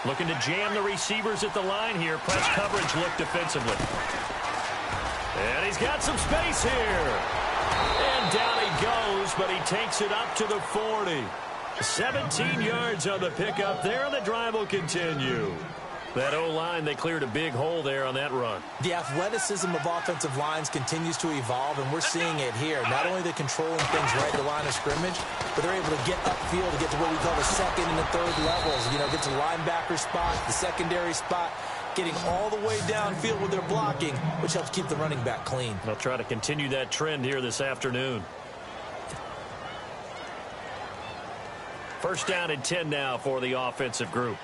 Looking to jam the receivers at the line here. Press coverage look defensively. And he's got some space here. And down he goes, but he takes it up to the 40. 17 yards on the pickup there, and the drive will continue. That O-line, they cleared a big hole there on that run. The athleticism of offensive lines continues to evolve, and we're seeing it here. Not only they're controlling things right at the line of scrimmage, but they're able to get upfield to get to what we call the second and the third levels. You know, get to the linebacker spot, the secondary spot, getting all the way downfield with their blocking, which helps keep the running back clean. They'll try to continue that trend here this afternoon. First down and 10 now for the offensive group.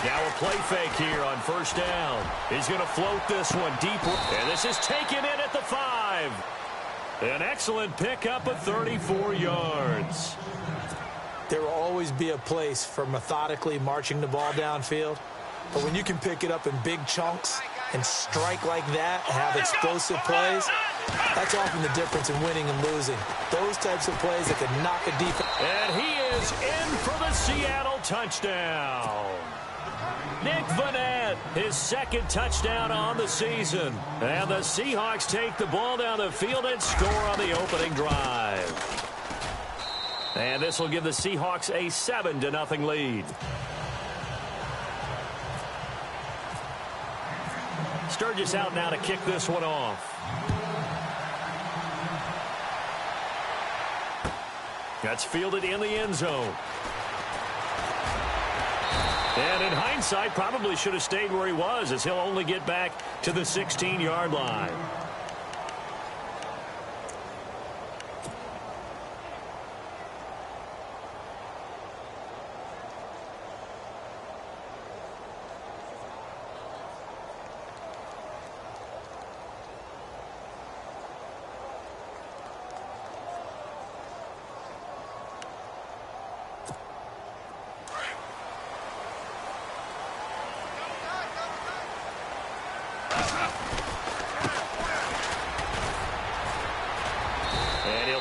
Now a play fake here on first down. He's going to float this one deep. And this is taken in at the 5. An excellent pickup of 34 yards. There will always be a place for methodically marching the ball downfield. But when you can pick it up in big chunks and strike like that, have explosive plays, that's often the difference in winning and losing. Those types of plays that can knock a defense. And he is in for the Seattle touchdown. Nick Vanette, his second touchdown on the season. And the Seahawks take the ball down the field and score on the opening drive. And this will give the Seahawks a 7-0 lead. Sturgis out now to kick this one off. That's fielded in the end zone. And in hindsight, probably should have stayed where he was, as he'll only get back to the 16-yard line.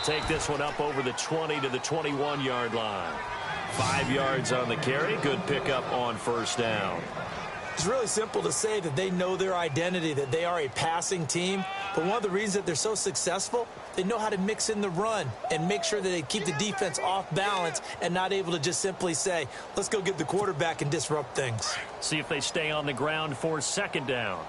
Take this one up over the 20 to the 21-yard line. 5 yards on the carry. Good pickup on first down. It's really simple to say that they know their identity, that they are a passing team. But one of the reasons that they're so successful, they know how to mix in the run and make sure that they keep the defense off balance and not able to just simply say, let's go get the quarterback and disrupt things. See if they stay on the ground for second down.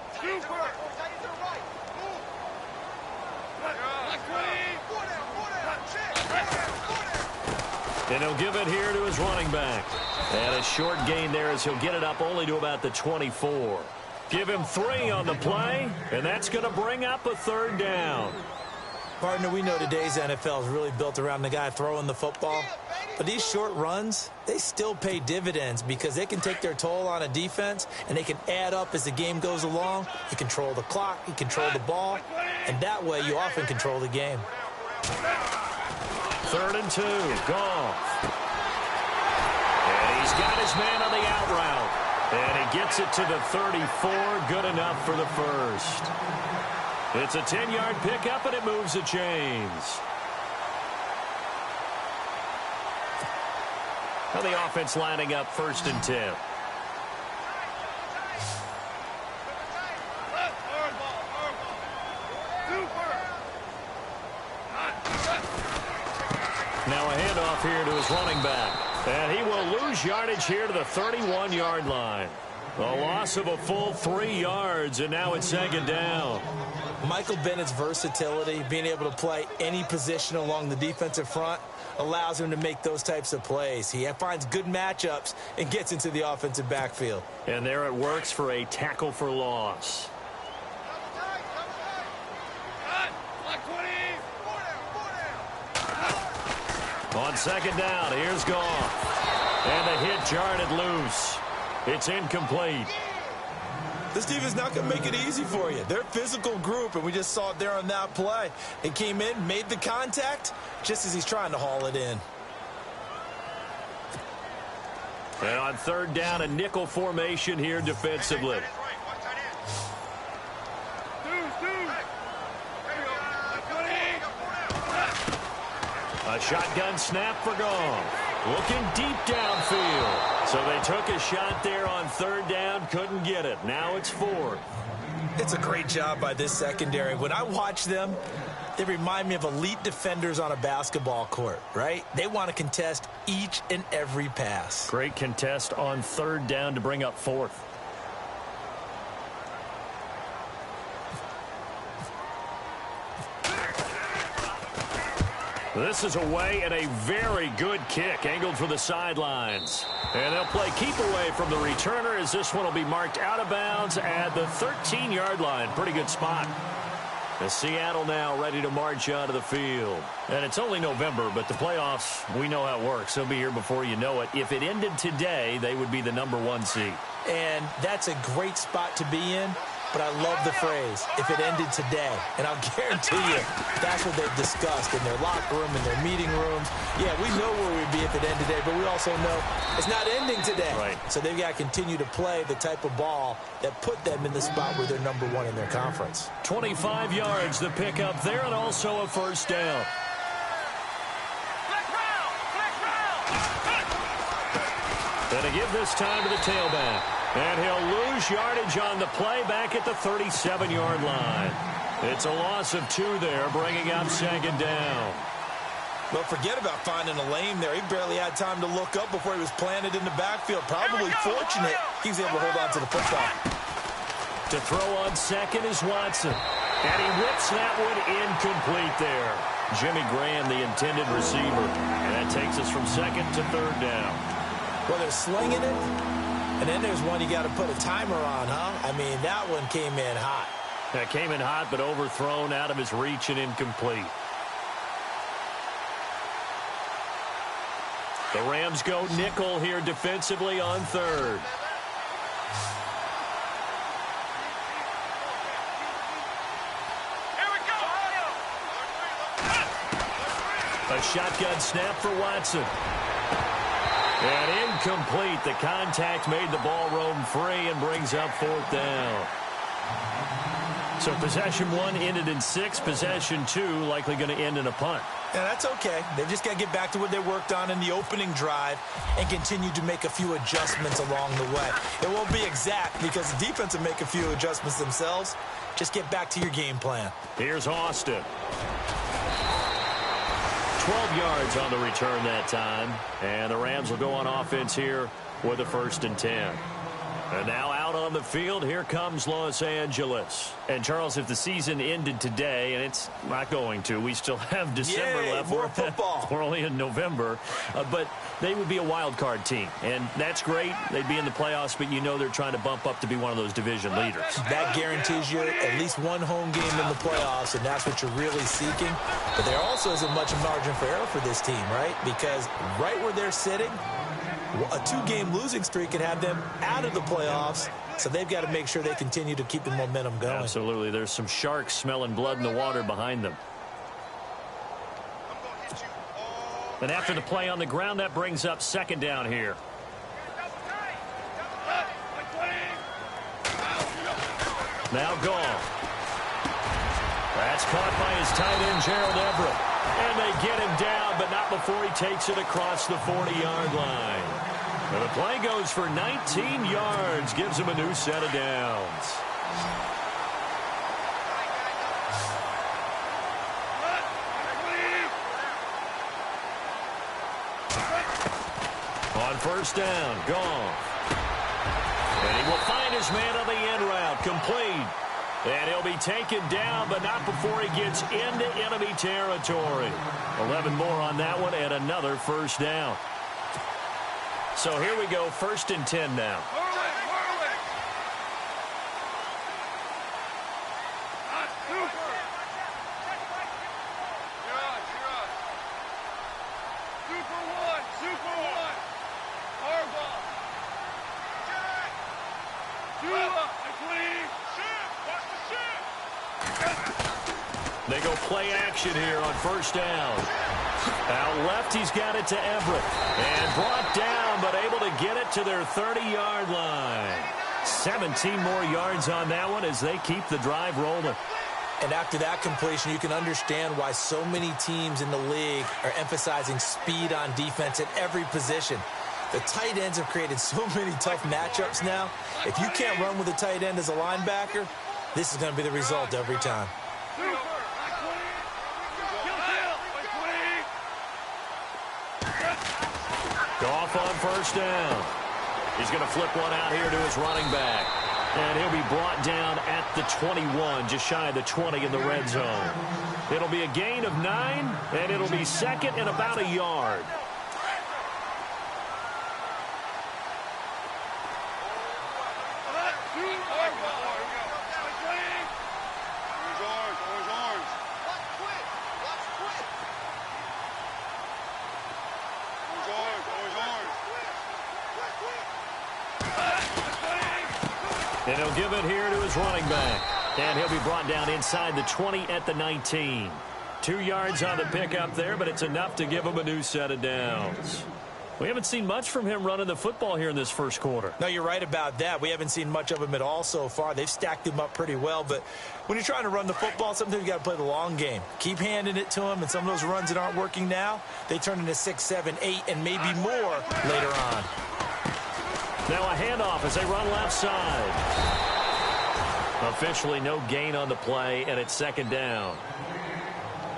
And he'll give it here to his running back. And a short gain there as he'll get it up only to about the 24. Give him 3 on the play, and that's going to bring up a third down. Partner, we know today's NFL is really built around the guy throwing the football. But these short runs, they still pay dividends because they can take their toll on a defense, and they can add up as the game goes along. You control the clock, you control the ball, and that way you often control the game. 3rd and 2, Goff. And he's got his man on the out route. And he gets it to the 34, good enough for the first. It's a 10-yard pickup, and it moves the chains. Now the offense lining up 1st and 10. Now a handoff here to his running back. And he will lose yardage here to the 31-yard line. A loss of a full 3 yards, and now it's 2nd down. Michael Bennett's versatility, being able to play any position along the defensive front, allows him to make those types of plays. He finds good matchups and gets into the offensive backfield. And there it works for a tackle for loss. On 2nd down, here's Goff. And the hit jarred it loose. It's incomplete. This defense is not going to make it easy for you. They're a physical group, and we just saw it there on that play. It came in, made the contact, just as he's trying to haul it in. And on 3rd down, a nickel formation here defensively. A shotgun snap for Goff. Looking deep downfield. So they took a shot there on third down, couldn't get it. Now it's fourth. It's a great job by this secondary. When I watch them, they remind me of elite defenders on a basketball court, right? They want to contest each and every pass. Great contest on third down to bring up fourth. This is away and a very good kick, angled for the sidelines. And they'll play keep away from the returner as this one will be marked out of bounds at the 13-yard line. Pretty good spot. As Seattle now ready to march onto the field. And it's only November, but the playoffs, we know how it works. They'll be here before you know it. If it ended today, they would be the #1 seed. And that's a great spot to be in. But I love the phrase, if it ended today. And I'll guarantee you, that's what they've discussed in their locker room, in their meeting rooms. Yeah, we know where we'd be if it ended today, but we also know it's not ending today. Right. So they've got to continue to play the type of ball that put them in the spot where they're #1 in their conference. 25 yards the pickup there, and also a first down. And to give this time to the tailback. And he'll lose yardage on the play back at the 37-yard line. It's a loss of 2 there, bringing up second down. Well, forget about finding a lane there. He barely had time to look up before he was planted in the backfield. Probably fortunate he was able to hold on to the football. To throw on second is Watson. And he whips that one incomplete there. Jimmy Graham, the intended receiver. And that takes us from second to third down. Well, they're slinging it. And then there's one you got to put a timer on, huh? I mean, that one came in hot. That came in hot, but overthrown out of his reach and incomplete. The Rams go nickel here defensively on third. Here we go. A shotgun snap for Watson. And incomplete. The contact made the ball roam free and brings up fourth down. So possession 1 ended in 6. Possession 2 likely going to end in a punt. Yeah, that's okay. They've just got to get back to what they worked on in the opening drive and continue to make a few adjustments along the way. It won't be exact because the defense will make a few adjustments themselves. Just get back to your game plan. Here's Austin. 12 yards on the return that time. And the Rams will go on offense here with a 1st and 10. And now out on the field, here comes Los Angeles. And, Charles, if the season ended today, and it's not going to, we still have December left. More football. We're only in November. But they would be a wild card team. And that's great. They'd be in the playoffs, but you know they're trying to bump up to be one of those division leaders. That guarantees you at least one home game in the playoffs, and that's what you're really seeking. But there also isn't much margin for error for this team, right? Because right where they're sitting, a 2-game losing streak could have them out of the playoffs, so they've got to make sure they continue to keep the momentum going. Absolutely. There's some sharks smelling blood in the water behind them. And after the play on the ground, that brings up second down here. Now Goff. That's caught by his tight end, Gerald Everett. And they get him down, but not before he takes it across the 40-yard line. And the play goes for 19 yards, gives him a new set of downs. On first down, Goff. And he will find his man on the end route, complete. And he'll be taken down, but not before he gets into enemy territory. 11 more on that one, and another first down. So here we go, 1st and 10 now. They go play action here on first down. Out left, he's got it to Everett. And brought down, but able to get it to their 30-yard line. 17 more yards on that one as they keep the drive rolling. And after that completion, you can understand why so many teams in the league are emphasizing speed on defense at every position. The tight ends have created so many tough matchups now. If you can't run with a tight end as a linebacker, this is going to be the result every time. Goff on first down. He's going to flip one out here to his running back. And he'll be brought down at the 21, just shy of the 20 in the red zone. It'll be a gain of 9, and it'll be second and about a yard. And he'll give it here to his running back. And he'll be brought down inside the 20 at the 19. 2 yards on the pickup there, but it's enough to give him a new set of downs. We haven't seen much from him running the football here in this first quarter. No, you're right about that. We haven't seen much of him at all so far. They've stacked him up pretty well, but when you're trying to run the football, sometimes you got to play the long game. Keep handing it to him, and some of those runs that aren't working now, they turn into 6, 7, 8, and maybe more later on. Now a handoff as they run left side. Officially no gain on the play, and it's second down.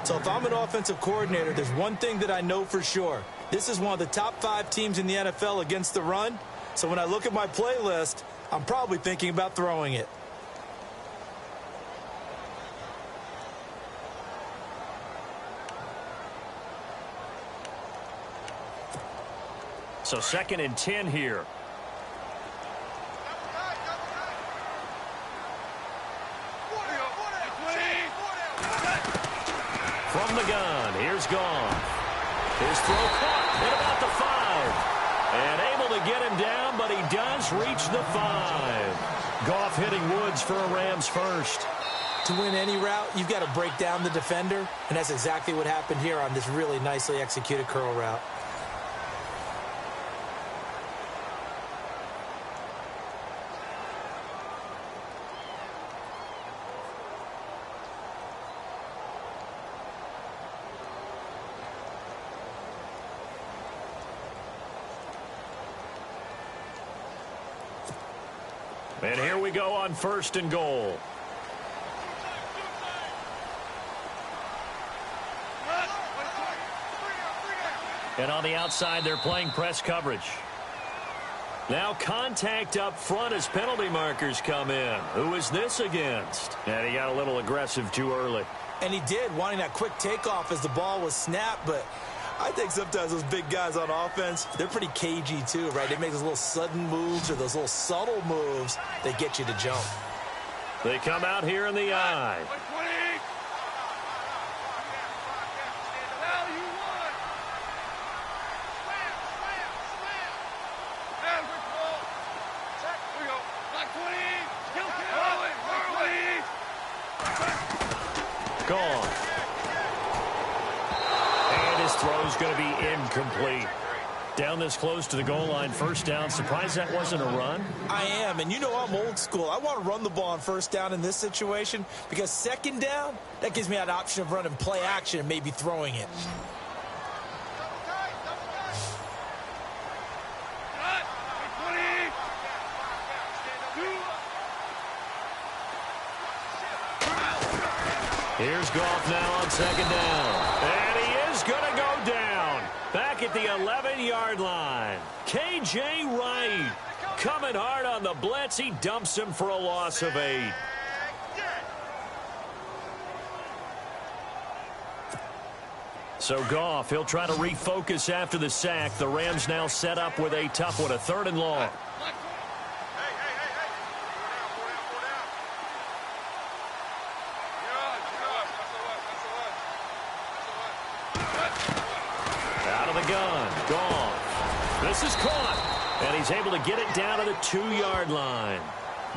So if I'm an offensive coordinator, there's one thing that I know for sure. This is one of the top 5 teams in the NFL against the run. So when I look at my playlist, I'm probably thinking about throwing it. So second and 10 here. From the gun, here's Goff. His throw caught at about the 5. And able to get him down, but he does reach the 5. Goff hitting Woods for a Rams first. To win any route, you've got to break down the defender, and that's exactly what happened here on this really nicely executed curl route. And here we go on first and goal. And on the outside, they're playing press coverage. Now contact up front as penalty markers come in. Who is this against? And he got a little aggressive too early. And he did, wanting that quick takeoff as the ball was snapped, but I think sometimes those big guys on offense, they're pretty cagey too, right? They make those little sudden moves or those little subtle moves that get you to jump. They come out here in the eye. Gone. And his throw's going to be incomplete. Down this close to the goal line, first down. Surprised that wasn't a run? I am, and you know I'm old school. I want to run the ball on first down in this situation because second down, that gives me that option of running play action and maybe throwing it. Here's Goff now on second down. And he is going to go down. Back at the 11-yard line. K.J. Wright coming hard on the blitz. He dumps him for a loss of 8. So Goff, he'll try to refocus after the sack. The Rams now set up with a tough one, a 3rd and long. Gun, Goff. This is caught, and he's able to get it down to the 2-yard line.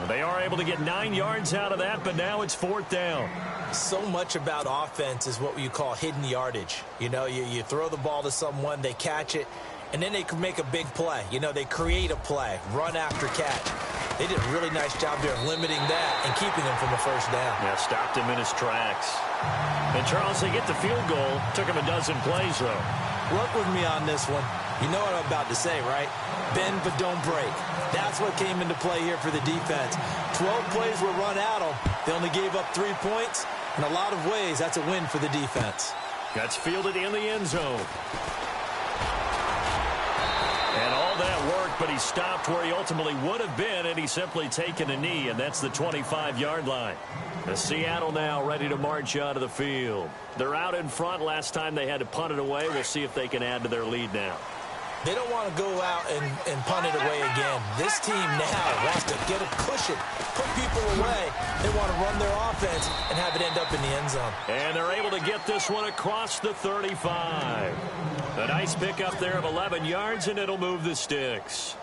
They are able to get 9 yards out of that, but now it's 4th down. So much about offense is what you call hidden yardage. You know, you throw the ball to someone, they catch it, and then they can make a big play. You know, they create a play, run after catch. They did a really nice job there of limiting that and keeping him from a first down. Yeah, stopped him in his tracks. And, Charles, they get the field goal. Took him a dozen plays, though. Work with me on this one. You know what I'm about to say, right? Bend but don't break. That's what came into play here for the defense. 12 plays were run at them. They only gave up 3 points. In a lot of ways, that's a win for the defense. Gets fielded in the end zone. And all that work, but he stopped where he ultimately would have been, and he's simply taken a knee, and that's the 25-yard line. The Seattle now ready to march out of the field. They're out in front. Last time they had to punt it away. We'll see if they can add to their lead now. They don't want to go out and punt it away again. This team now wants to get a cushion, put people away. They want to run their offense and have it end up in the end zone. And they're able to get this one across the 35. A nice pickup there of 11 yards, and it'll move the sticks.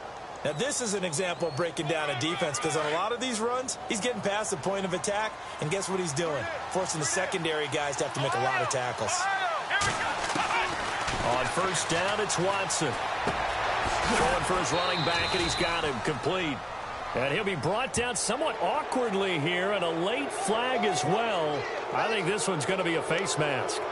Now, this is an example of breaking down a defense, because on a lot of these runs, he's getting past the point of attack, and guess what he's doing? Forcing the secondary guys to have to make a lot of tackles. On first down, it's Watson. Going for his running back, and he's got him complete. And he'll be brought down somewhat awkwardly here, and a late flag as well. I think this one's going to be a face mask.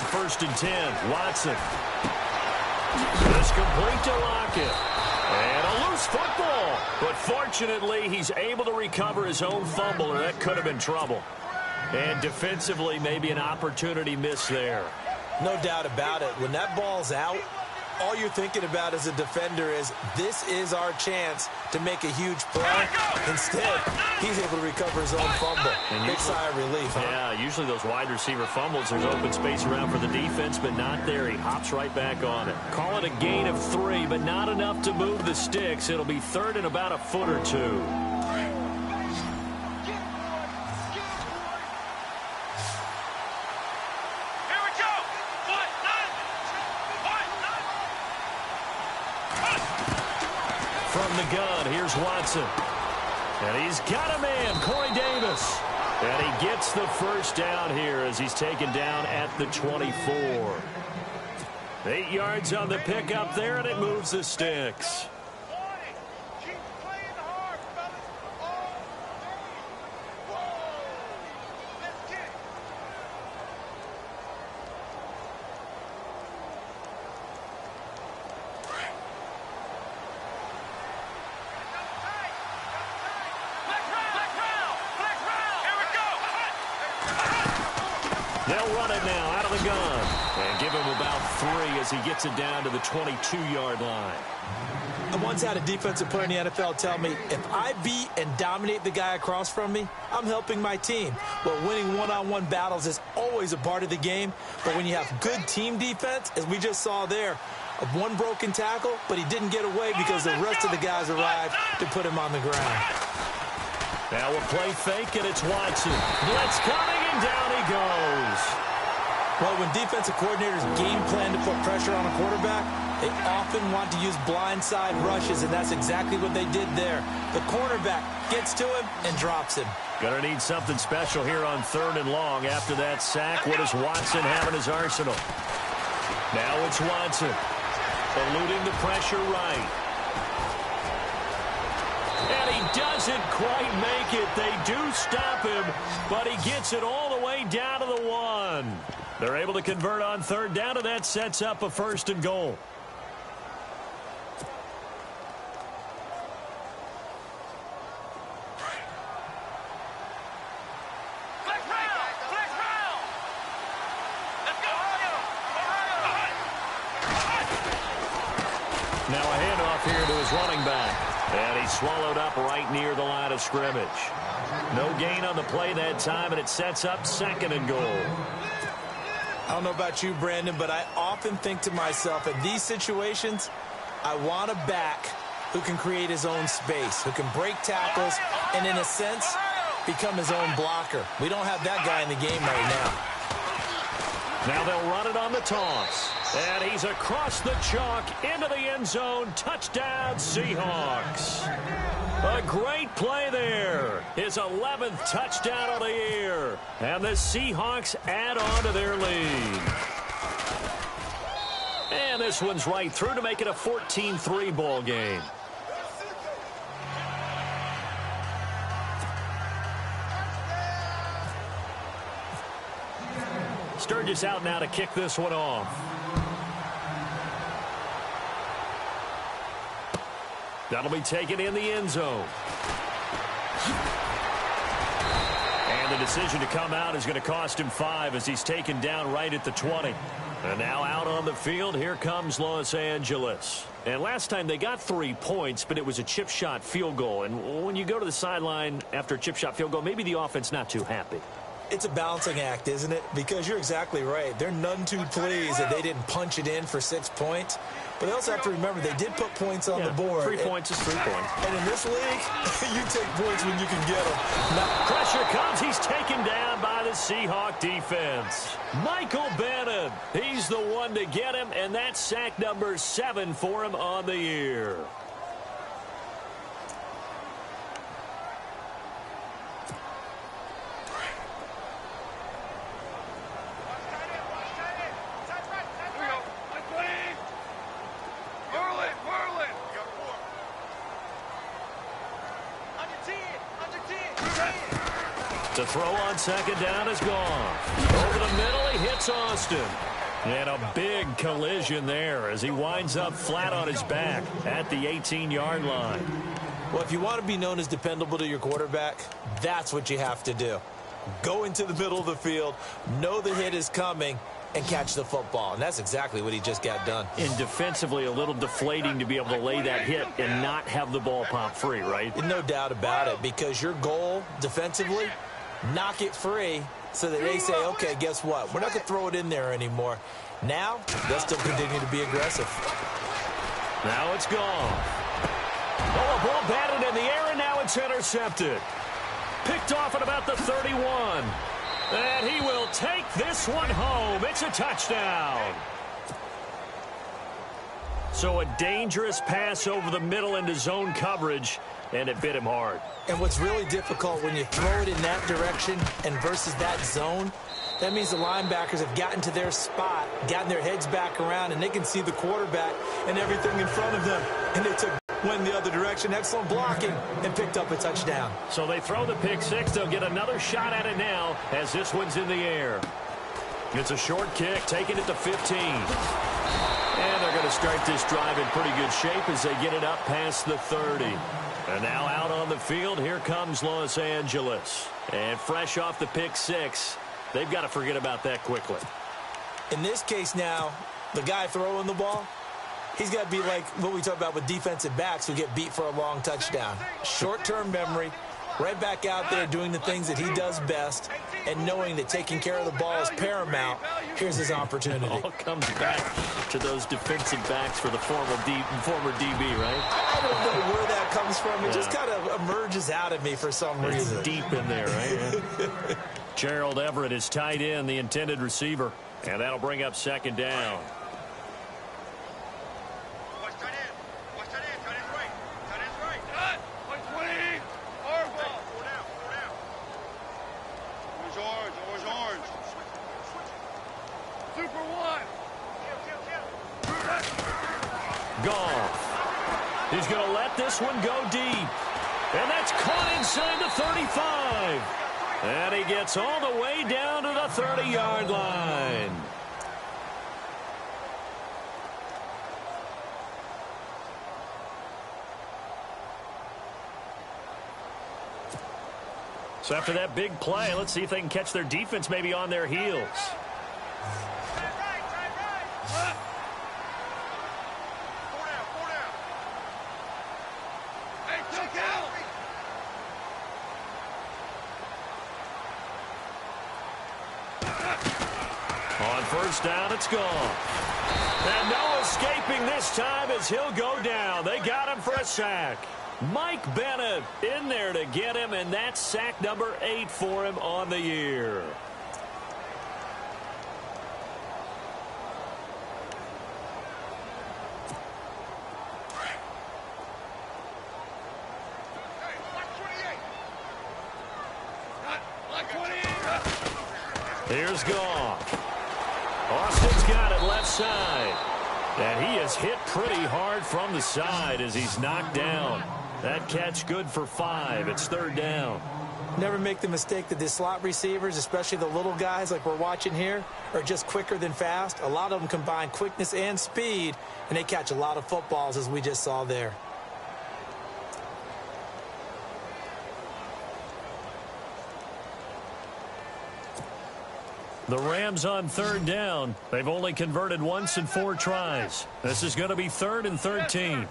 First and 10, Watson. Just complete to Lockett. And a loose football. But fortunately, he's able to recover his own fumble, or that could have been trouble. And defensively, maybe an opportunity missed there. No doubt about it. When that ball's out, all you're thinking about as a defender is, this is our chance to make a huge play. Instead, he's able to recover his own fumble. Big sigh of relief, huh? Yeah, usually those wide receiver fumbles, there's open space around for the defense, but not there. He hops right back on it. Call it a gain of 3, but not enough to move the sticks. It'll be third and about a foot or two. From the gun, here's Watson. And he's got a man, Corey Davis. And he gets the first down here as he's taken down at the 24. 8 yards on the pickup there, and it moves the sticks. They'll run it now out of the gun and give him about 3 as he gets it down to the 22-yard line. I once had a defensive player in the NFL tell me, if I beat and dominate the guy across from me, I'm helping my team. Well, winning one-on-one battles is always a part of the game, but when you have good team defense, as we just saw there, one broken tackle, but he didn't get away because the rest of the guys arrived to put him on the ground. Now we'll play fake, and it's Watson. Blitz coming, and down he goes. Well, when defensive coordinators game plan to put pressure on a quarterback, they often want to use blindside rushes, and that's exactly what they did there. The cornerback gets to him and drops him. Gonna need something special here on 3rd and long. After that sack, what does Watson have in his arsenal? Now it's Watson, eluding the pressure right. And he doesn't quite make it. They do stop him, but he gets it all the way down to the 1. They're able to convert on 3rd down, and that sets up a 1st and goal. Now a handoff here to his running back. And he's swallowed up right near the line of scrimmage. No gain on the play that time, and it sets up 2nd and goal. I don't know about you, Brandon, but I often think to myself, in these situations, I want a back who can create his own space, who can break tackles, and in a sense, become his own blocker. We don't have that guy in the game right now. Now they'll run it on the toss. And he's across the chalk into the end zone. Touchdown, Seahawks. A great play there. His 11th touchdown of the year. And the Seahawks add on to their lead. And this one's right through to make it a 14-3 ball game. Sturgis out now to kick this one off. That'll be taken in the end zone. And the decision to come out is going to cost him 5 as he's taken down right at the 20. And now out on the field, here comes Los Angeles. And last time they got 3 points, but it was a chip shot field goal. And when you go to the sideline after a chip shot field goal, maybe the offense not too happy. It's a balancing act, isn't it? Because you're exactly right. They're none too pleased that they didn't punch it in for 6 points. But they also have to remember they did put points on the board. 3 points is 3 points. And in this league, you take points when you can get them. Now, pressure comes. He's taken down by the Seahawk defense. Michael Bennett, he's the one to get him, and that's sack number 7 for him on the year. To throw on second down is gone. Over the middle, he hits Austin. And a big collision there as he winds up flat on his back at the 18-yard line. Well, if you want to be known as dependable to your quarterback, that's what you have to do. Go into the middle of the field, know the hit is coming, and catch the football. And that's exactly what he just got done. And defensively, a little deflating to be able to lay that hit and not have the ball pop free, right? No doubt about it, because your goal defensively, knock it free so that they say, okay, guess what? We're not going to throw it in there anymore. Now, they'll still continue to be aggressive. Now it's gone. Oh, a ball batted in the air, and now it's intercepted. Picked off at about the 31. And he will take this one home. It's a touchdown. So a dangerous pass over the middle into zone coverage, and it bit him hard. And what's really difficult when you throw it in that direction and versus that zone, that means the linebackers have gotten to their spot, gotten their heads back around, and they can see the quarterback and everything in front of them. And they went the other direction. Excellent blocking and picked up a touchdown. So they throw the pick six. They'll get another shot at it now as this one's in the air. It's a short kick, taking it to 15. And they're going to start this drive in pretty good shape as they get it up past the 30. And now out on the field, here comes Los Angeles. And fresh off the pick six, they've got to forget about that quickly. In this case now, the guy throwing the ball, he's got to be like what we talk about with defensive backs who get beat for a long touchdown. Short-term memory, right back out there doing the things that he does best, and knowing that taking care of the ball is paramount. Here's his opportunity. It all comes back to those defensive backs for the former DB, right? I don't know where that comes from. It just kind of emerges out of me for some reason. It's deep in there, right? Yeah. Gerald Everett is tight end, the intended receiver, and that'll bring up second down. Goff. He's going to let this one go deep. And that's caught inside the 35. And he gets all the way down to the 30-yard line. So after that big play, let's see if they can catch their defense maybe on their heels. On first down, it's gone. And no escaping this time as he'll go down. They got him for a sack. Mike Bennett in there to get him, and that's sack number 8 for him on the year. Here's Goff. Austin's got it left side. And he is hit pretty hard from the side as he's knocked down. That catch good for 5. It's 3rd down. Never make the mistake that the slot receivers, especially the little guys like we're watching here, are just quicker than fast. A lot of them combine quickness and speed, and they catch a lot of footballs, as we just saw there. The Rams on 3rd down. They've only converted once in 4 tries. This is going to be 3rd and 13.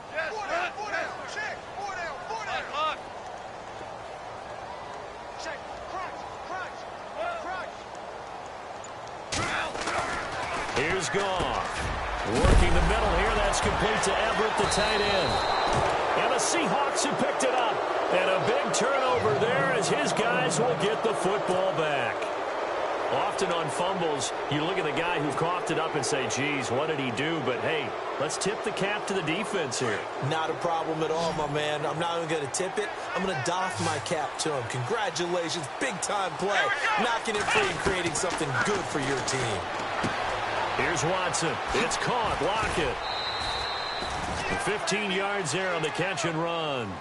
Here's Goff. Working the middle here. That's complete to Everett, the tight end. And the Seahawks have picked it up. And a big turnover there as his guys will get the football back. Often on fumbles, you look at the guy who coughed it up and say, geez, what did he do? But, hey, let's tip the cap to the defense here. Not a problem at all, my man. I'm not even going to tip it. I'm going to doff my cap to him. Congratulations. Big-time play. Knocking it free and creating something good for your team. Here's Watson. It's caught. Lockett. 15 yards there on the catch and run.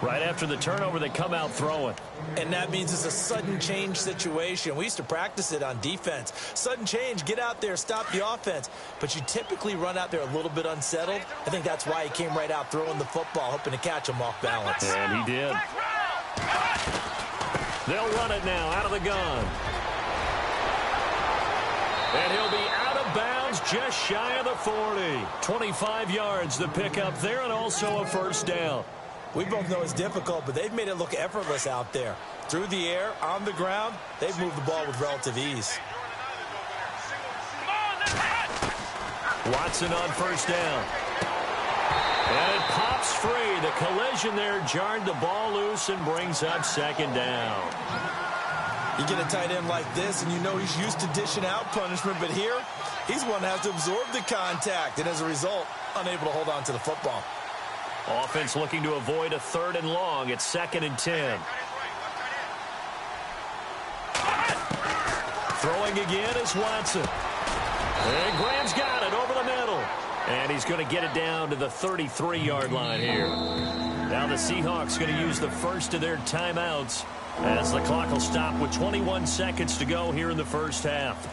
Right after the turnover, they come out throwing. And that means it's a sudden change situation. We used to practice it on defense. Sudden change, get out there, stop the offense. But you typically run out there a little bit unsettled. I think that's why he came right out throwing the football, hoping to catch him off balance. And he did. They'll run it now out of the gun. And he'll be out of bounds just shy of the 40. 25 yards the pickup there and also a 1st down. We both know it's difficult, but they've made it look effortless out there. Through the air, on the ground, they've moved the ball with relative ease. Watson on 1st down. And it pops free. The collision there jarred the ball loose and brings up 2nd down. You get a tight end like this, and you know he's used to dishing out punishment, but here, he's one that has to absorb the contact, and as a result, unable to hold on to the football. Offense looking to avoid a 3rd and long. It's 2nd and 10. Throwing again is Watson. And Graham's got it over the middle. And he's going to get it down to the 33-yard line here. Now the Seahawks going to use the first of their timeouts as the clock will stop with 21 seconds to go here in the 1st half.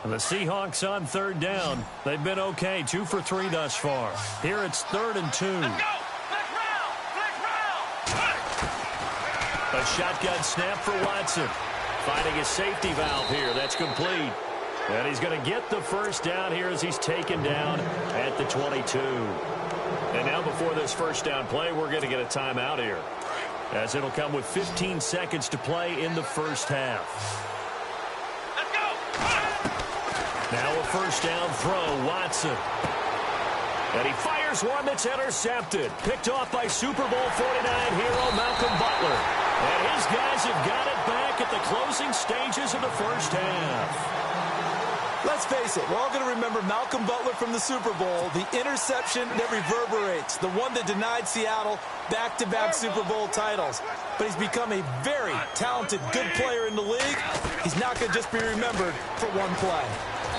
The Seahawks on 3rd down. They've been okay, 2 for 3 thus far. Here it's 3rd and 2. A shotgun snap for Watson. Finding a safety valve here. That's complete. And he's going to get the 1st down here as he's taken down at the 22. And now before this 1st down play, we're going to get a timeout here, as it'll come with 15 seconds to play in the 1st half. Now a 1st down throw, Watson. And he fires one that's intercepted. Picked off by Super Bowl 49 hero Malcolm Butler. And his guys have got it back at the closing stages of the 1st half. Let's face it, we're all going to remember Malcolm Butler from the Super Bowl, the interception that reverberates, the one that denied Seattle back-to-back Super Bowl titles. But he's become a very talented, good player in the league. He's not going to just be remembered for one play.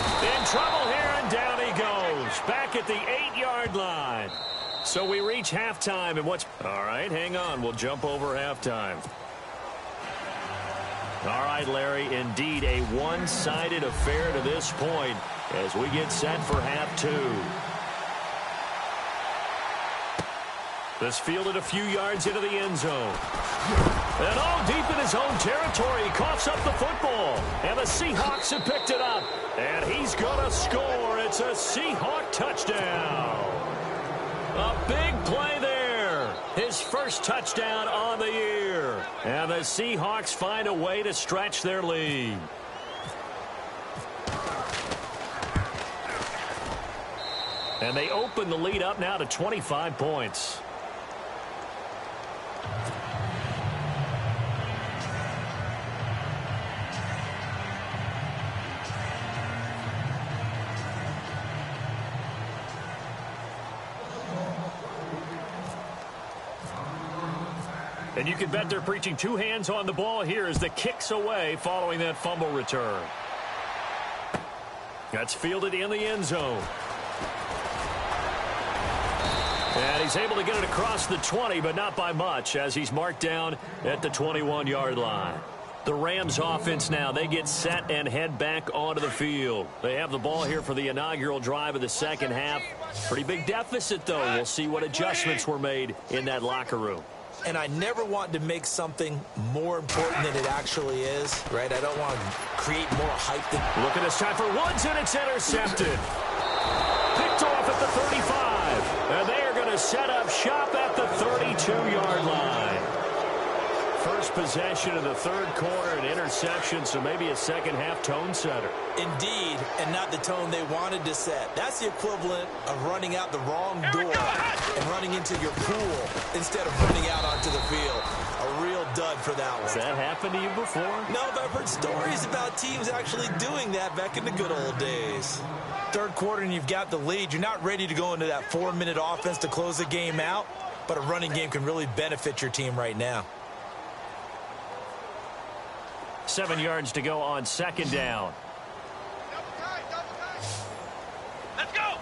In trouble here, and down he goes. Back at the 8-yard line. So we reach halftime, and what's... All right, hang on. We'll jump over halftime. All right, Larry, indeed a one-sided affair to this point as we get set for half 2. This fielded a few yards into the end zone. And all deep in his own territory, he coughs up the football. And the Seahawks have picked it up. And he's going to score. It's a Seahawk touchdown. A big play there. His first touchdown on the year. And the Seahawks find a way to stretch their lead. And they open the lead up now to 25 points. And you can bet they're preaching two hands on the ball here as the kick's away following that fumble return. That's fielded in the end zone. And he's able to get it across the 20, but not by much, as he's marked down at the 21-yard line. The Rams offense now, they get set and head back onto the field. They have the ball here for the inaugural drive of the second half. Pretty big deficit, though. We'll see what adjustments were made in that locker room. And I never want to make something more important than it actually is, right? I don't want to create more hype than... Look at this time for Woods, and it's intercepted. Picked off at the 35. And they are going to set up shop at the 32-yard line. First possession of the third quarter, an interception, so maybe a second-half tone setter. Indeed, and not the tone they wanted to set. That's the equivalent of running out the wrong door and running into your pool instead of running out onto the field. A real dud for that one. Has that happened to you before? No, but I've heard stories about teams actually doing that back in the good old days. Third quarter and you've got the lead. You're not ready to go into that 4-minute offense to close the game out, but a running game can really benefit your team right now. 7 yards to go on second down. Let's go.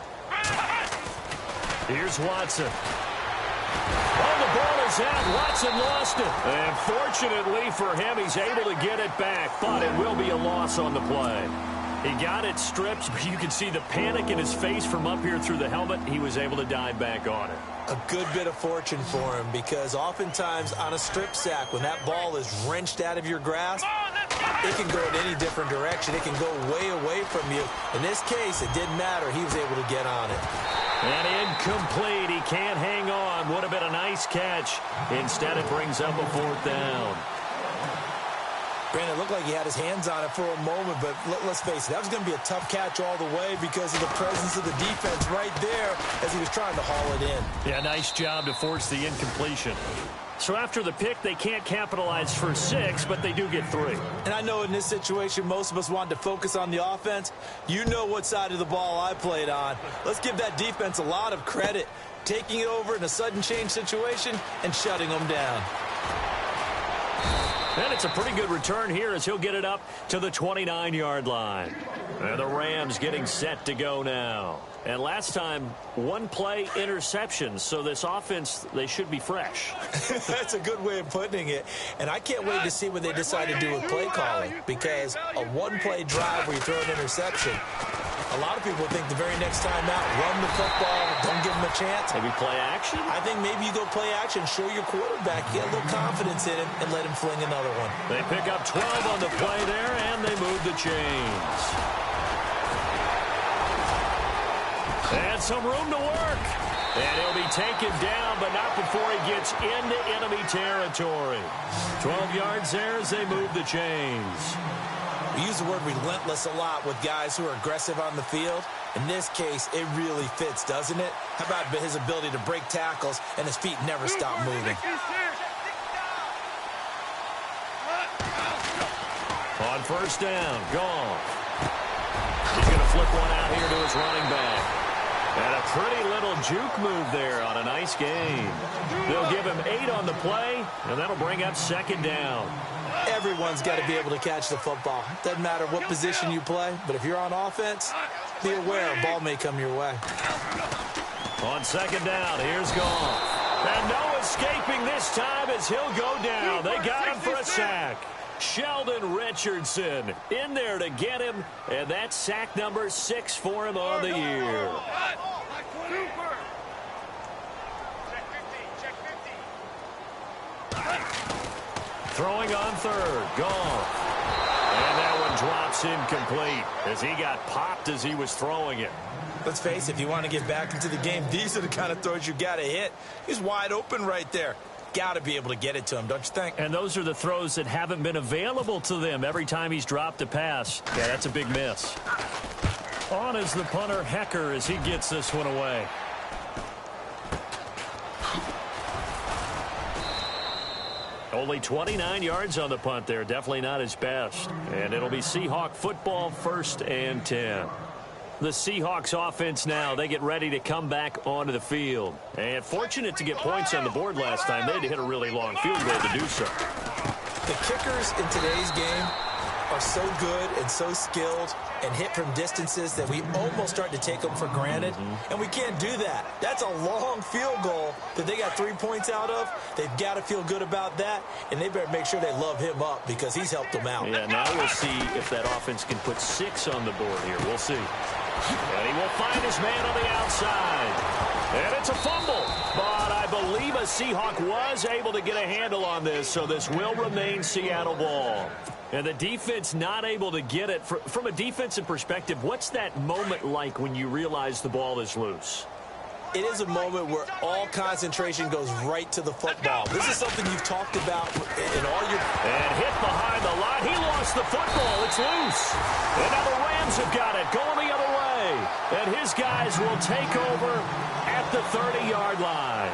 Here's Watson. Oh, the ball is out. Watson lost it. And fortunately for him, he's able to get it back, but it will be a loss on the play. He got it stripped, but you can see the panic in his face from up here through the helmet. He was able to dive back on it. A good bit of fortune for him, because oftentimes on a strip sack, when that ball is wrenched out of your grasp, it can go in any different direction. It can go way away from you. In this case, it didn't matter. He was able to get on it. And incomplete. He can't hang on. Would have been a nice catch. Instead, it brings up a fourth down. Granted, it looked like he had his hands on it for a moment, but let's face it, that was going to be a tough catch all the way because of the presence of the defense right there as he was trying to haul it in. Yeah, nice job to force the incompletion. So after the pick, they can't capitalize for 6, but they do get 3. And I know in this situation, most of us wanted to focus on the offense. You know what side of the ball I played on. Let's give that defense a lot of credit, taking it over in a sudden change situation and shutting them down. And it's a pretty good return here as he'll get it up to the 29-yard line. And the Rams getting set to go now. And last time, one-play interception, so this offense, they should be fresh. That's a good way of putting it. And I can't wait to see what they decide to do with play calling, because a one-play drive where you throw an interception, a lot of people think the very next time out, run the football, don't give them a chance. Maybe play action? I think maybe you go play action, show your quarterback, get a little confidence in him, and let him fling another one. They pick up 12 on the play there, and they move the chains. And some room to work. And he'll be taken down, but not before he gets into enemy territory. 12 yards there as they move the chains. We use the word relentless a lot with guys who are aggressive on the field. In this case, it really fits, doesn't it? How about his ability to break tackles and his feet never stop moving? On first down, gone. He's going to flip one out here to his running back. And a pretty little juke move there on a nice game. They'll give him 8 on the play, and that'll bring up second down. Everyone's got to be able to catch the football. Doesn't matter what position you play, but if you're on offense, be aware a ball may come your way. On second down, here's Goff. And no escaping this time as he'll go down. They got him for a sack. Sheldon Richardson in there to get him, and that's sack number 6 for him on the year. Throwing on third, Goff. And that one drops incomplete as he got popped as he was throwing it. Let's face it, if you want to get back into the game, these are the kind of throws you got to hit. He's wide open right there. Got to be able to get it to him, don't you think? And those are the throws that haven't been available to them every time he's dropped a pass. Yeah, that's a big miss. On is the punter, Hecker, as he gets this one away. Only 29 yards on the punt there. Definitely not his best. And it'll be Seahawk football, 1st and 10. The Seahawks offense now, they get ready to come back onto the field. And fortunate to get points on the board last time. They had to hit a really long field goal to do so. The kickers in today's game are so good and so skilled and hit from distances that we almost start to take them for granted. And we can't do that. That's a long field goal that they got 3 points out of. They've got to feel good about that, and they better make sure they love him up because he's helped them out. Yeah, now we'll see if that offense can put 6 on the board here. We'll see. And he will find his man on the outside. And it's a fumble. But I believe a Seahawk was able to get a handle on this, so this will remain Seattle ball. And the defense not able to get it. From a defensive perspective, what's that moment like when you realize the ball is loose? It is a moment where all concentration goes right to the football. This is something you've talked about in all your... And hit behind the line. He lost the football. It's loose. And now the Rams have got it going the other way. And his guys will take over at the 30-yard line.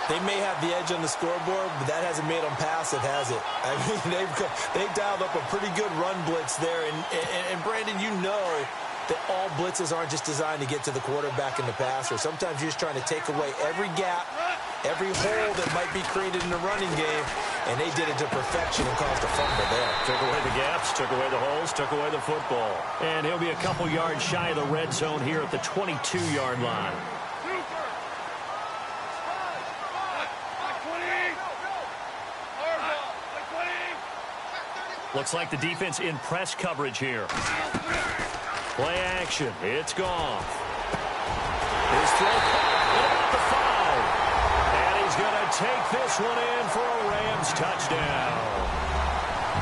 They may have the edge on the scoreboard, but that hasn't made them passive, has it? I mean, they've dialed up a pretty good run blitz there. And Brandon, you know that all blitzes aren't just designed to get to the quarterback and the passer. Sometimes you're just trying to take away every gap, every hole that might be created in the running game, and they did it to perfection and caused a fumble there. Took away the gaps, took away the holes, took away the football. And he'll be a couple yards shy of the red zone here at the 22-yard line. Looks like the defense in press coverage here. Play action. It's gone. His throw caught at about the 5. And he's going to take this one in for a Rams touchdown.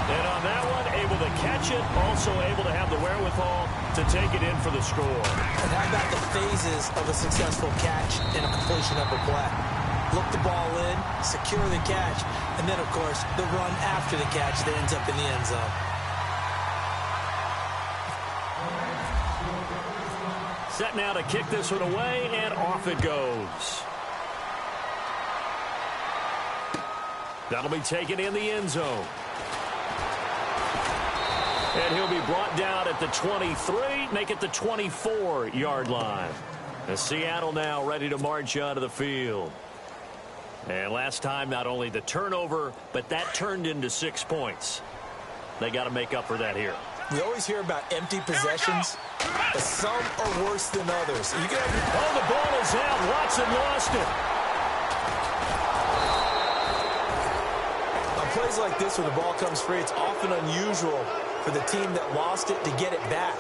And on that one, able to catch it, also able to have the wherewithal to take it in for the score. And how about the phases of a successful catch and a completion of a play? Look the ball in, secure the catch, and then, of course, the run after the catch that ends up in the end zone. Set now to kick this one away, and off it goes. That'll be taken in the end zone. And he'll be brought down at the 23, make it the 24-yard line. And Seattle now ready to march onto the field. And last time, not only the turnover, but that turned into 6 points. They got to make up for that here. We always hear about empty possessions, but some are worse than others. You can have... Oh, the ball is out. Watson lost it. On plays like this where the ball comes free, it's often unusual for the team that lost it to get it back.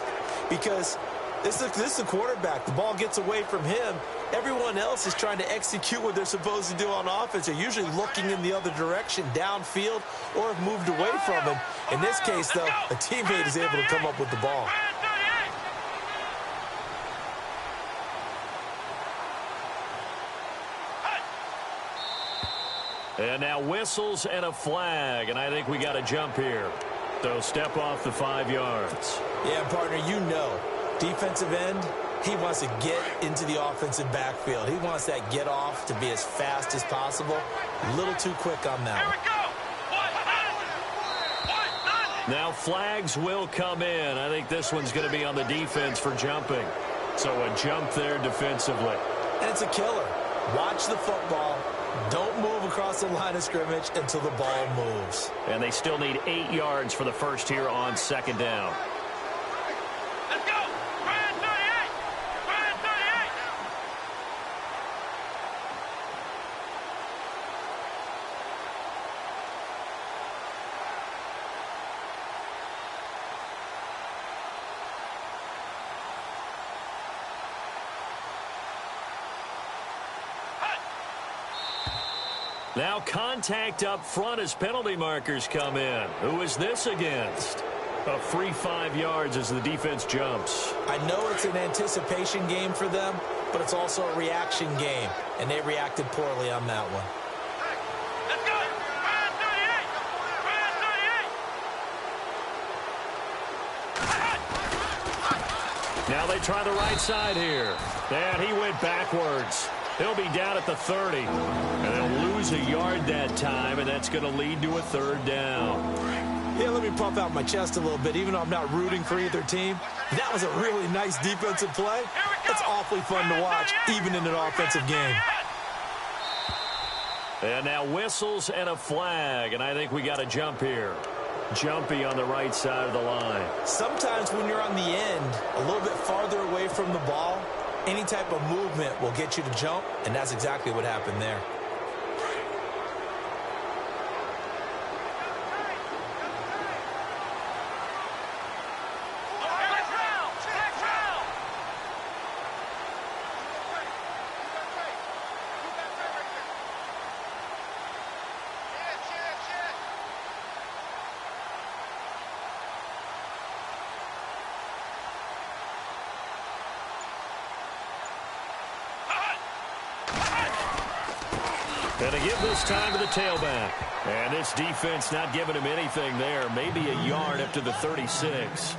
Because this is the quarterback. The ball gets away from him. Everyone else is trying to execute what they're supposed to do on offense. They're usually looking in the other direction, downfield, or have moved away from him. In this case, though, a teammate is able to come up with the ball. And now whistles and a flag, and I think we got a jump here. So step off the 5 yards. Yeah, partner, you know, defensive end, he wants to get into the offensive backfield. He wants that get off to be as fast as possible. A little too quick on that one. Now flags will come in. I think this one's going to be on the defense for jumping. So a jump there defensively. And it's a killer. Watch the football. Don't move across the line of scrimmage until the ball moves. And they still need 8 yards for the first here on second down. Let's go! Brand 38! Brand 38! Now contact up front as penalty markers come in. Who is this against? A free 5 yards as the defense jumps. I know it's an anticipation game for them, but it's also a reaction game, and they reacted poorly on that one. Let's go! Brand 38! Brand 38! Now they try the right side here. And he went backwards. He'll be down at the 30. And they'll lose a yard that time, and that's going to lead to a third down. Yeah, let me puff out my chest a little bit, even though I'm not rooting for either team. That was a really nice defensive play. It's awfully fun to watch, even in an offensive game. And now whistles and a flag, and I think we got a jump here. Jumpy on the right side of the line. Sometimes when you're on the end, a little bit farther away from the ball, any type of movement will get you to jump, and that's exactly what happened there. And to give this time to the tailback. And this defense not giving him anything there. Maybe a yard up to the 36.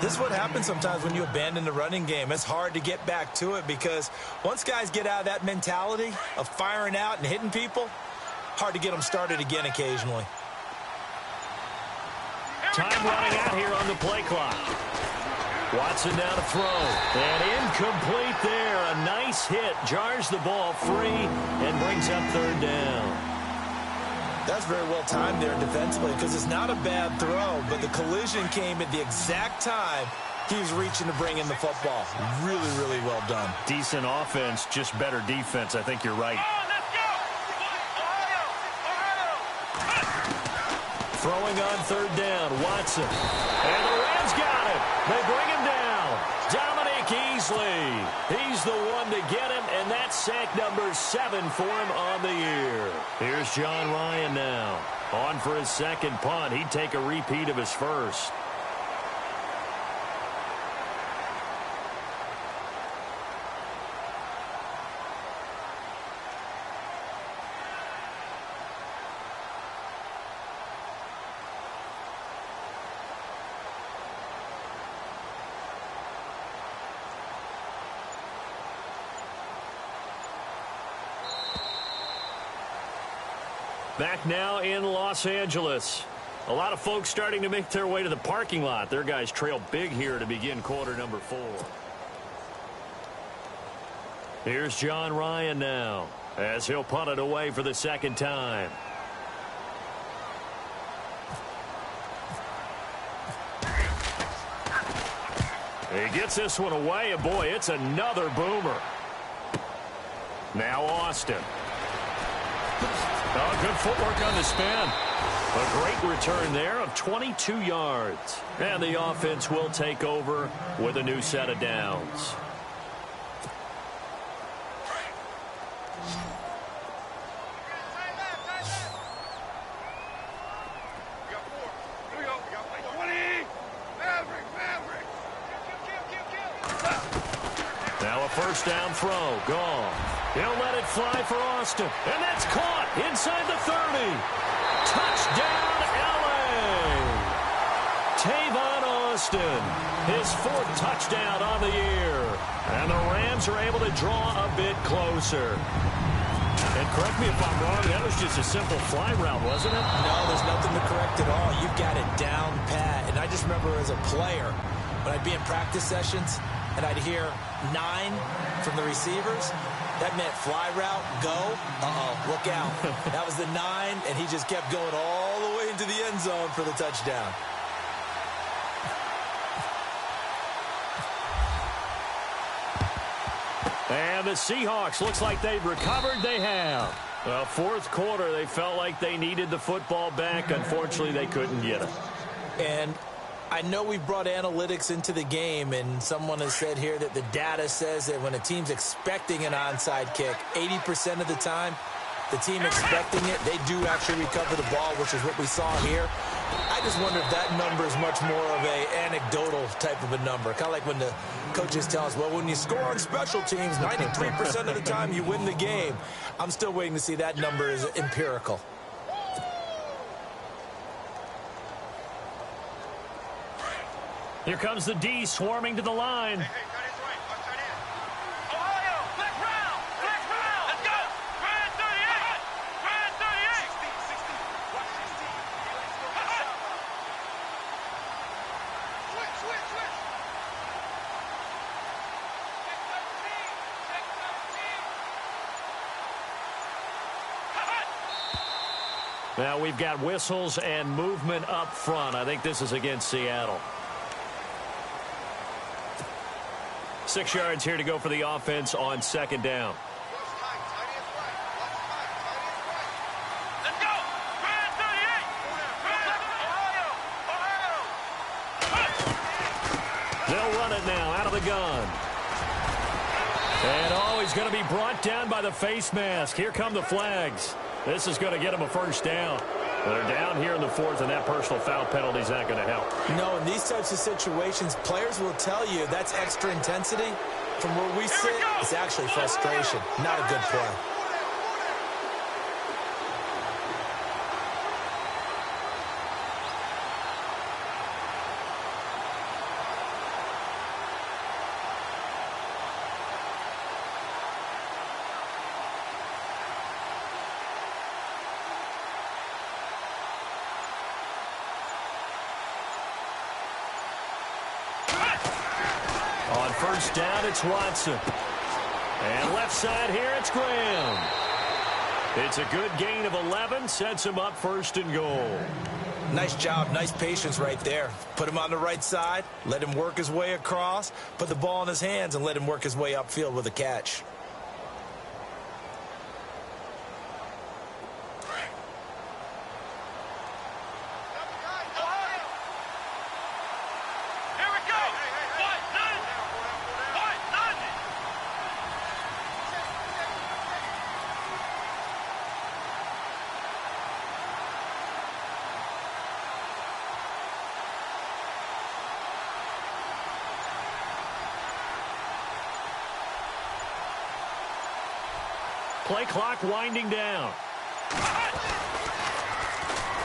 This is what happens sometimes when you abandon the running game. It's hard to get back to it because once guys get out of that mentality of firing out and hitting people, hard to get them started again occasionally. Time running out here on the play clock. Watson down to throw. And incomplete there. A nice hit. Jars the ball free and brings up third down. That's very well timed there defensively because it's not a bad throw, but the collision came at the exact time he was reaching to bring in the football. Really, really well done. Decent offense, just better defense. I think you're right. Throwing on third down, Watson. And the Rams got it. They bring him down. Dominic Easley. He's the one to get him, and that's sack number 7 for him on the year. Here's John Ryan now. On for his second punt. He'd take a repeat of his first. Back now in Los Angeles. A lot of folks starting to make their way to the parking lot. Their guys trail big here to begin quarter number 4. Here's John Ryan now as he'll punt it away for the second time. He gets this one away, and boy, it's another boomer. Now Austin. Oh, good footwork on the spin. A great return there of 22 yards. And the offense will take over with a new set of downs. Now a first down throw. Gone. He'll let it fly for Austin. And that's caught inside the 30. Touchdown, L.A. Tavon Austin, his 4th touchdown on the year. And the Rams are able to draw a bit closer. And correct me if I'm wrong, that was just a simple fly route, wasn't it? No, there's nothing to correct at all. You've got it down pat. And I just remember as a player, when I'd be in practice sessions, and I'd hear 9 from the receivers, that meant fly route, go, look out. That was the 9, and he just kept going all the way into the end zone for the touchdown. And the Seahawks, looks like they've recovered. They have. Well, 4th quarter, they felt like they needed the football back. Unfortunately, they couldn't get it. And I know we've brought analytics into the game, and someone has said here that the data says that when a team's expecting an onside kick, 80% of the time, the team expecting it, they do actually recover the ball, which is what we saw here. I just wonder if that number is much more of a anecdotal type of a number. Kind of like when the coaches tell us, well, when you score on special teams, 93% of the time you win the game. I'm still waiting to see that number is empirical. Here comes the D swarming to the line. Now we've got whistles and movement up front. I think this is against Seattle. 6 yards here to go for the offense on second down. Let's go! Brand 38! Ohio! They'll run it now out of the gun. And he's going to be brought down by the face mask. Here come the flags. This is going to get him a first down. They're down here in the fourth, and that personal foul penalty is not going to help. No, in these types of situations, players will tell you that's extra intensity. From where we sit, it's actually frustration. Not a good play. On first down, it's Watson. And left side here, it's Graham. It's a good gain of 11, sets him up first and goal. Nice job, nice patience right there. Put him on the right side, let him work his way across, put the ball in his hands, and let him work his way upfield with a catch. Play clock winding down.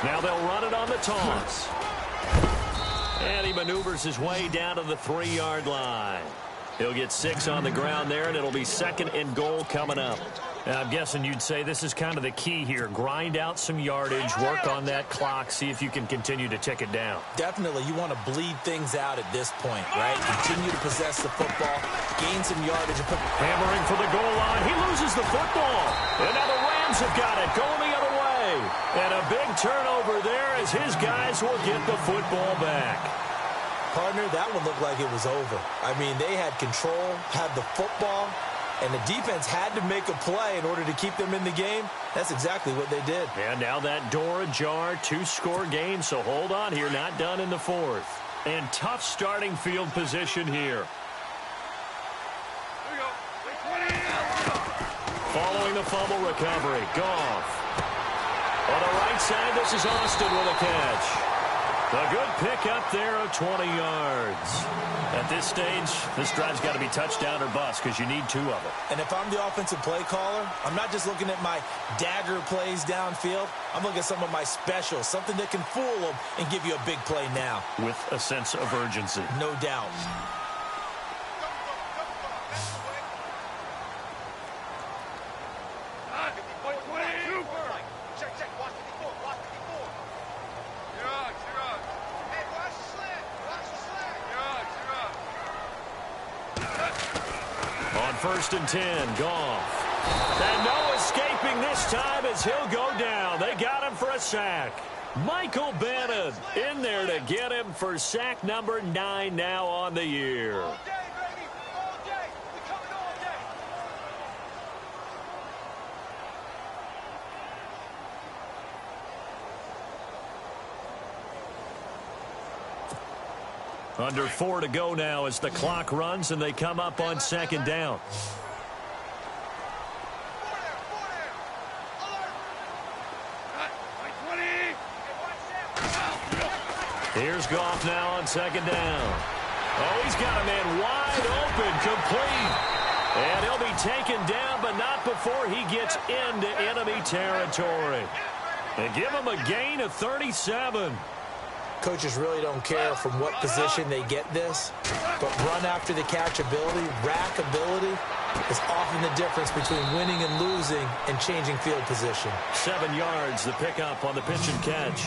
Now they'll run it on the toss. And he maneuvers his way down to the 3-yard line. He'll get 6 on the ground there, and it'll be second and goal coming up. Now, I'm guessing you'd say this is kind of the key here. Grind out some yardage, work on that clock, see if you can continue to tick it down. Definitely, you want to bleed things out at this point, right? Continue to possess the football, gain some yardage. Hammering for the goal line. He loses the football. And now the Rams have got it, going the other way. And a big turnover there as his guys will get the football back. Partner, that one looked like it was over. I mean, they had control, had the football, and the defense had to make a play in order to keep them in the game. That's exactly what they did. And now that door ajar, 2-score game, so hold on here, not done in the fourth. And tough starting field position here. Following the fumble recovery, Goff. On the right side, this is Austin with a catch. A good pick up there of 20 yards. At this stage, this drive's got to be touchdown or bust because you need 2 of them. And if I'm the offensive play caller, I'm not just looking at my dagger plays downfield. I'm looking at some of my specials, something that can fool them and give you a big play now. With a sense of urgency. No doubt. First and 10, Goff. And no escaping this time as he'll go down. They got him for a sack. Michael Bannon in there to get him for sack number 9 now on the year. All day, baby. All day. We're coming all day. Under 4 to go now as the clock runs and they come up on second down. Here's Goff now on second down. Oh, he's got a man wide open, complete. And he'll be taken down, but not before he gets into enemy territory. And give him a gain of 37. Coaches really don't care from what position they get this, but run after the catch ability, rack ability, is often the difference between winning and losing and changing field position. 7 yards, the pickup on the pitch and catch.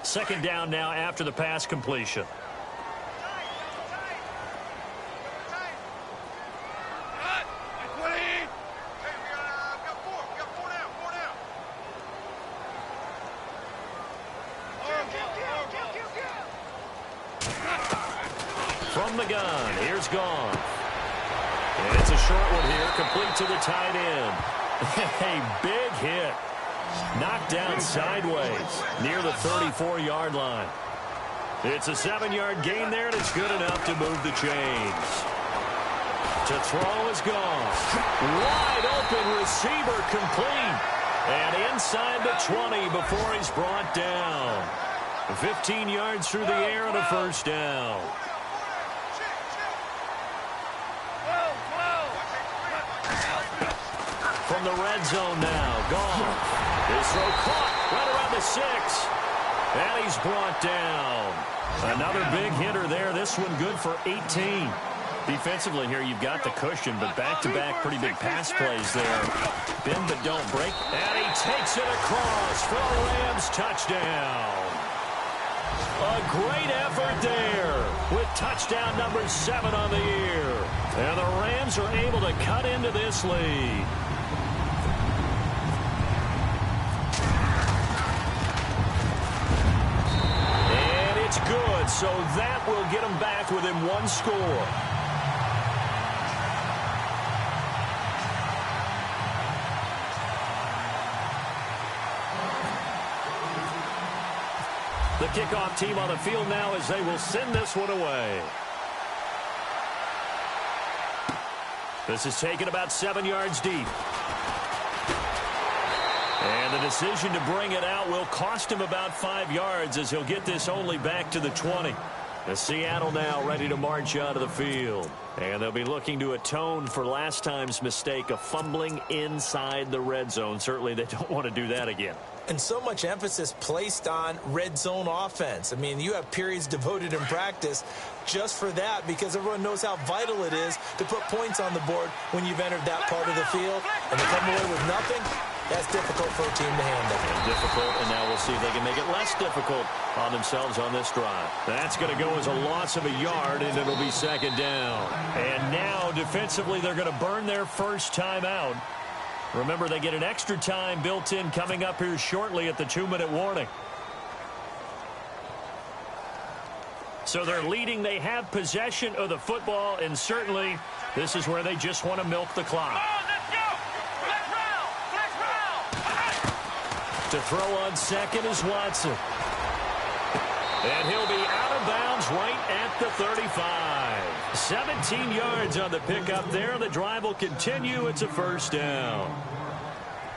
Second down now after the pass completion. From the gun, here's Goff. And it's a short one here, complete to the tight end. A big hit. Knocked down sideways near the 34-yard line. It's a 7-yard gain there, and it's good enough to move the chains. To throw is Goff. Wide open receiver complete. And inside the 20 before he's brought down. 15 yards through the air and a first down. From the red zone now, Goff. His throw caught right around the 6. And he's brought down. Another big hitter there. This one good for 18. Defensively here, you've got the cushion, but back-to-back pretty big pass plays there. Bend but don't break. And he takes it across for a Rams touchdown. A great effort there with touchdown number 7 on the year. And the Rams are able to cut into this lead. And it's good, so that will get them back within one score. The kickoff team on the field now as they will send this one away. This is taken about 7 yards deep. And the decision to bring it out will cost him about 5 yards as he'll get this only back to the 20. The Seattle now ready to march out of the field. And they'll be looking to atone for last time's mistake of fumbling inside the red zone. Certainly they don't want to do that again. And so much emphasis placed on red zone offense. I mean, you have periods devoted in practice just for that because everyone knows how vital it is to put points on the board when you've entered that part of the field. And to come away with nothing, that's difficult for a team to handle. And difficult, and now we'll see if they can make it less difficult on themselves on this drive. That's going to go as a loss of a yard, and it'll be second down. And now, defensively, they're going to burn their first time out. Remember, they get an extra time built in coming up here shortly at the 2-minute warning. So they're leading. They have possession of the football, and certainly this is where they just want to milk the clock. To throw on second is Watson. And he'll be out of bounds right at the 35. 17 yards on the pickup there. The drive will continue. It's a first down.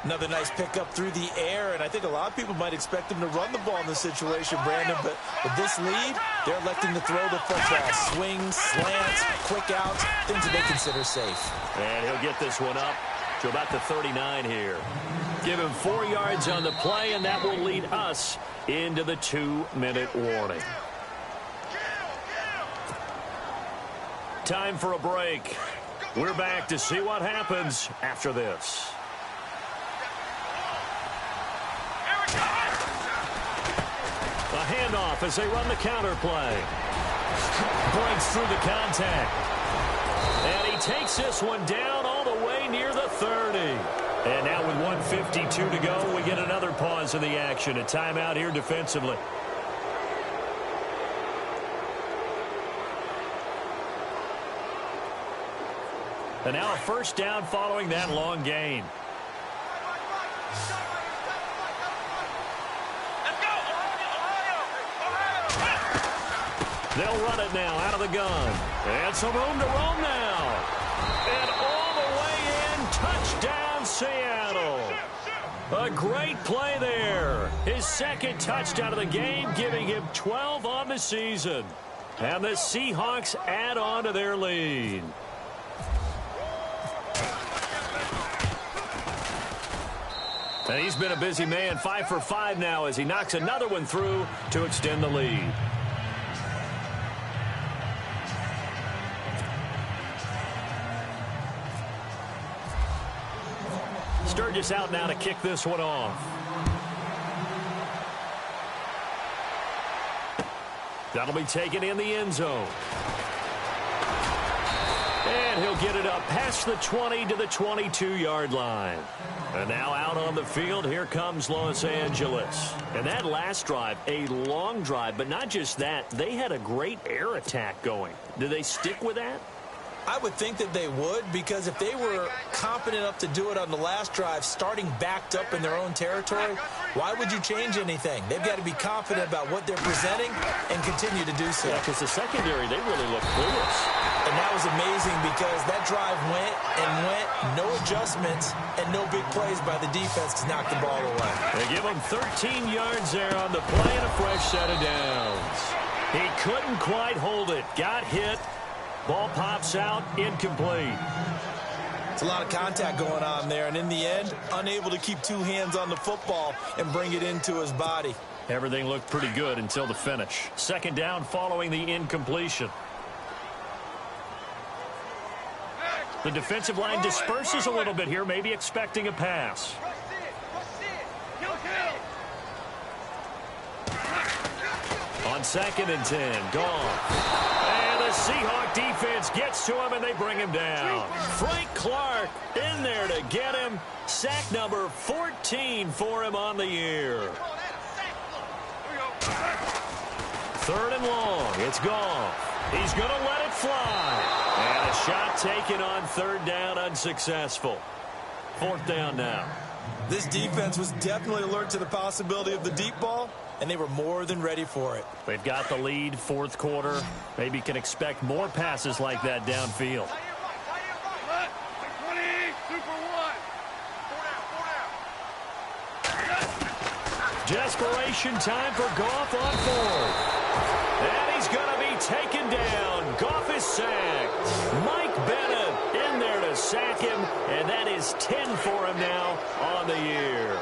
Another nice pickup through the air, and I think a lot of people might expect them to run the ball in this situation, Brandon, but with this lead, they're electing to throw the football. Swings, slants, quick outs, things that they consider safe. And he'll get this one up to about the 39 here. Give him 4 yards on the play, and that will lead us into the 2-minute warning. Time for a break. We're back to see what happens after this. A handoff as they run the counter play. Breaks through the contact. And he takes this one down all the way near the 30. And now with 1:52 to go, we get another pause in the action. A timeout here defensively. And now a first down following that long gain. They'll run it now out of the gun. And some room to roam now. And all the way in, touchdown Seattle. A great play there. His second touchdown of the game, giving him 12 on the season. And the Seahawks add on to their lead. And he's been a busy man, 5 for 5 now as he knocks another one through to extend the lead. Sturgis out now to kick this one off. That'll be taken in the end zone. And he'll get it up past the 20 to the 22-yard line. And now out on the field, here comes Los Angeles. And that last drive, a long drive, but not just that. They had a great air attack going. Do they stick with that? I would think that they would, because if they were confident enough to do it on the last drive, starting backed up in their own territory, why would you change anything? They've got to be confident about what they're presenting and continue to do so. Yeah, because the secondary, they really look clueless. And that was amazing because that drive went and went, no adjustments, and no big plays by the defense to knock the ball away. They give him 13 yards there on the play and a fresh set of downs. He couldn't quite hold it. Got hit. Ball pops out, incomplete. It's a lot of contact going on there, and in the end, unable to keep two hands on the football and bring it into his body. Everything looked pretty good until the finish. Second down following the incompletion. The defensive line disperses a little bit here, maybe expecting a pass. On 2nd and 10, gone. And the Seahawk defense gets to him, and they bring him down. Frank Clark in there to get him. Sack number 14 for him on the year. 3rd and long. It's gone. He's going to let it fly. And a shot taken on 3rd down, unsuccessful. 4th down now. This defense was definitely alert to the possibility of the deep ball, and they were more than ready for it. They've got the lead, 4th quarter. Maybe can expect more passes like that downfield. Desperation time for Goff on 4th. And he's going to be taken down. Goff is sacked. Mike Bennett in there to sack him, and that is 10 for him now on the year.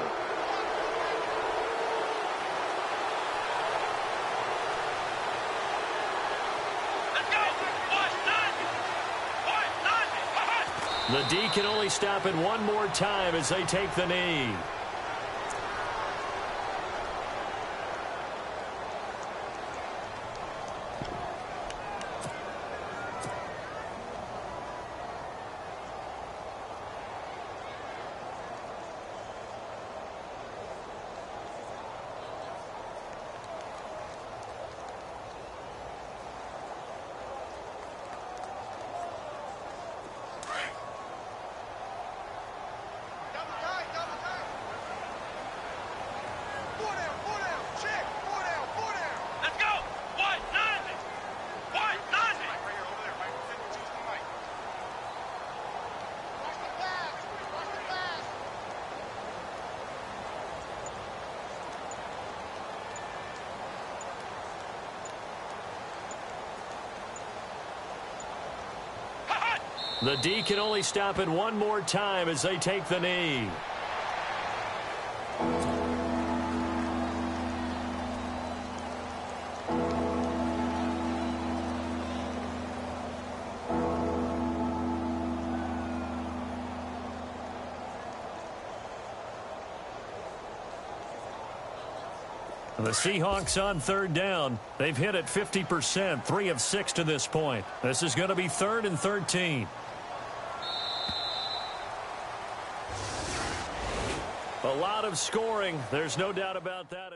The D can only stop it one more time as they take the knee. The D can only stop it one more time as they take the knee. The Seahawks on 3rd down. They've hit it 50%, 3 of 6 to this point. This is going to be 3rd and 13. A lot of scoring. There's no doubt about that.